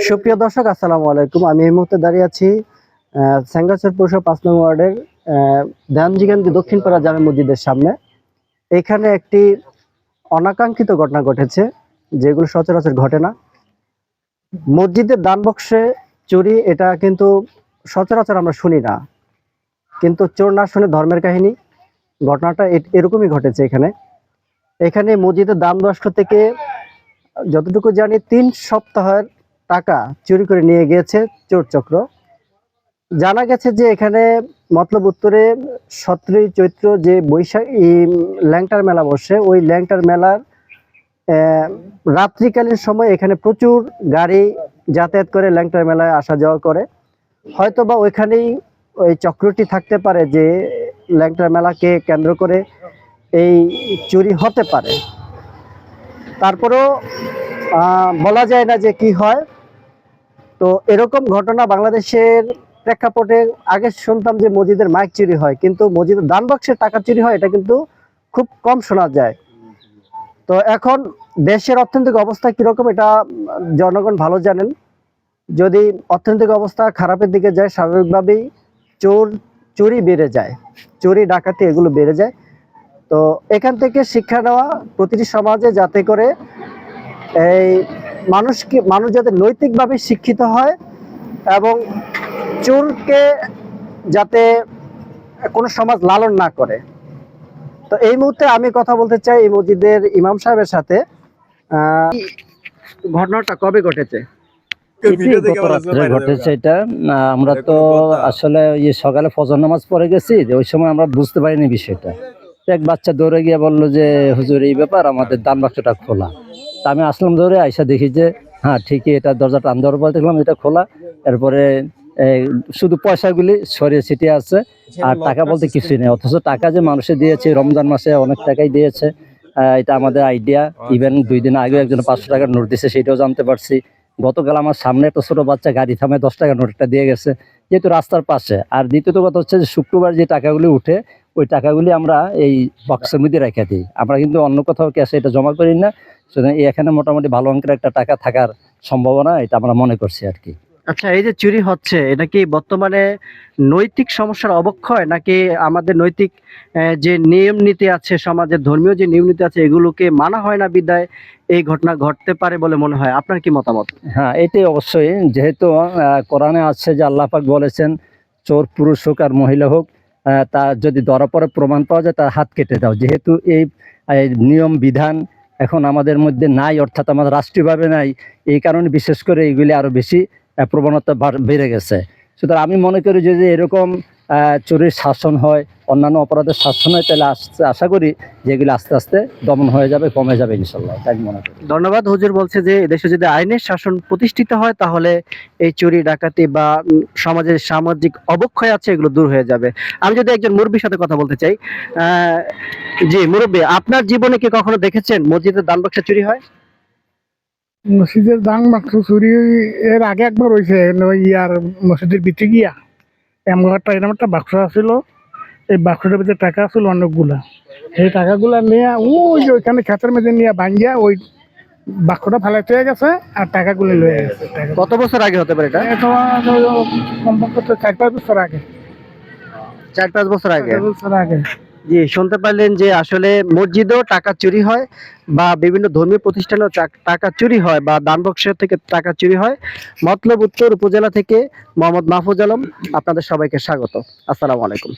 সুপ্রিয় দর্শক, আসসালামু আলাইকুম। আমি এই মুহূর্তে দাঁড়িয়ে আছি সেঙ্গাচর পৌরসভা ৫ নং ওয়ার্ডের ধ্যানজিগান্দি দক্ষিণপাড়া জামে মসজিদের সামনে। এখানে একটি অনাকাঙ্ক্ষিত ঘটনা ঘটেছে, যেগুলো সচরাচর ঘটে না। মসজিদের দান বক্সে চুরি, এটা কিন্তু সচরাচর আমরা শুনি না, কিন্তু চোর না শুনে ধর্মের কাহিনী। ঘটনাটা এরকমই ঘটেছে এখানে মসজিদের দান বক্স থেকে যতটুকু জানি ৩ সপ্তাহের টাকা চুরি করে নিয়ে গিয়েছে চোর চক্র। জানা গেছে যে এখানে মতলব উত্তরে ১৭ই চৈত্র যে বৈশাখী ল্যাংটার মেলা বসে, ওই ল্যাংটার মেলার রাত্রিকালীন সময় এখানে প্রচুর গাড়ি যাতায়াত করে, ল্যাংটার মেলায় আসা যাওয়া করে। হয়তোবা ওইখানেই ওই চক্রটি থাকতে পারে যে ল্যাংটার মেলাকে কেন্দ্র করে এই চুরি হতে পারে। তারপরেও বলা যায় না যে কি হয়। তো এরকম ঘটনা বাংলাদেশের প্রেক্ষাপটে আগে শুনতাম যে মসজিদের মাইক চুরি হয়, কিন্তু মসজিদের দান বাক্সের টাকা চুরি হয় এটা কিন্তু খুব কম শোনা যায়। তো এখন দেশের অর্থনৈতিক অবস্থা কিরকম এটা জনগণ ভালো জানেন। যদি অর্থনৈতিক অবস্থা খারাপের দিকে যায়, স্বাভাবিকভাবেই চুরি বেড়ে যায়, চুরি ডাকাতি এগুলো বেড়ে যায়। তো এখান থেকে শিক্ষা নেওয়া প্রতিটি সমাজে, যাতে করে এই মানুষ যাতে নৈতিকভাবে শিক্ষিত হয় এবং চোরকে যাতে কোনো সমাজ লালন না করে। তো এই মুহূর্তে আমি কথা বলতে চাই এই মসজিদের ইমাম সাহেবের সাথে। ঘটনাটা কবে ঘটেছে? ঘটেছে এটা আমরা তো আসলে সকালে ফজর নামাজ পড়ে গেছি, ওই সময় আমরা বুঝতে পারিনি বিষয়টা। এক বাচ্চা দৌড়ে গিয়ে বললো যে হুজুর এই ব্যাপার, আমাদের দান বাক্সটা খোলা। তা আমি আসলাম দৌড়ে, আইসা দেখি যে হ্যাঁ ঠিকই, এটা দরজা টান দেওয়ার পর দেখলাম এটা খোলা। এরপরে শুধু পয়সাগুলি ছড়িয়ে ছিটিয়ে আছে, আর টাকা বলতে কিছুই নেই। অথচ টাকা যে মানুষে দিয়েছে রমজান মাসে অনেক টাকাই দিয়েছে, এটা আমাদের আইডিয়া। ইভেন 2 দিন আগে একজন 500 টাকার নোট দিয়েছে, সেটাও জানতে পারছি। গতকাল আমার সামনে একটা ছোট বাচ্চা গাড়ি থামে 10 টাকার নোটটা দিয়ে গেছে, যেহেতু রাস্তার পাশে। আর দ্বিতীয়ত কথা হচ্ছে যে শুক্রবার যে টাকাগুলি উঠে, ওই টাকাগুলি আমরা এই বক্সের মধ্যে রেখে দিই। আমরা কিন্তু অন্য কোথাও ক্যাশে এটা জমা করি না। সুতরাং এখানে মোটামুটি ভালো অঙ্কের একটা টাকা থাকার সম্ভাবনা, এটা আমরা মনে করছি আর কি। আচ্ছা, এই যে চুরি হচ্ছে, এটা কি বর্তমানে নৈতিক সমস্যার অবক্ষয়, নাকি আমাদের নৈতিক যে নিয়ম নীতি আছে, সমাজের ধর্মীয় যে নিয়ম নীতি আছে, এগুলোকে মানা হয় না বিদায় এই ঘটনা ঘটতে পারে বলে মনে হয়? আপনার কি মতামত? হ্যাঁ, এটাই অবশ্যই। যেহেতু কোরআনে আছে যে আল্লাহ পাক বলেছেন, চোর পুরুষ হোক আর মহিলা হোক, তার যদি ধরা পড়ে প্রমাণ পাওয়া যায় তার হাত কেটে দাও। যেহেতু এই নিয়ম বিধান এখন আমাদের মধ্যে নাই, অর্থাৎ আমাদের রাষ্ট্রীয়ভাবে নাই, এই কারণে বিশেষ করে এইগুলি আরো বেশি প্রবণতা বেড়ে গেছে। সুতরাং আমি মনে করি যে এরকম চোরের শাসন হয়, অন্যান্য অপরাধের শাসন হয়, তাহলে আশা করি যে এগুলি আস্তে আস্তে দমন হয়ে যাবে, কমে যাবে ইনশাল্লাহ, তাই মনে করি। ধন্যবাদ। হুজুর বলছে যে দেশে যদি আইনের শাসন প্রতিষ্ঠিত হয়, তাহলে এই চুরি ডাকাতি বা সমাজের সামাজিক অবক্ষয় আছে, এগুলো দূর হয়ে যাবে। আমি যদি একজন মুরব্বীর সাথে কথা বলতে চাই, জি মুরব্বী, আপনার জীবনে কি কখনো দেখেছেন মসজিদের দান বাক্সে চুরি হয়? মসজিদের দান বাক্স চুরি এর আগে একবার হয়েছে, ইয়ার মসজিদের ভিতরে গিয়া এরকম একটা বাক্স আছিল। এই বাক্সটার ভিতরে টাকা আছিল অনেকগুলা। সেই টাকাগুলা নিয়ে ওই যে ওইখানে খেতের মধ্যে নিয়ে ভাঙ্গিয়া ওই বাক্সটা ফালাইতে হয়ে গেছে, আর টাকাগুলি লয়ে গেছে। কত বছর আগে হতে পারে এটা? সম্ভবত 4-5 বছর আগে। 4-5 বছর আগে। আগে। জি, শুনতে পারলেন যে আসলে মসজিদেও টাকা চুরি হয়, বা বিভিন্ন ধর্মীয় প্রতিষ্ঠানেও টাকা চুরি হয়, বা দান বক্সের থেকে টাকা চুরি হয়। মতলব উত্তর উপজেলা থেকে মোহাম্মদ মাহফুজ আলম, আপনাদের সবাইকে স্বাগত। আসসালামু আলাইকুম।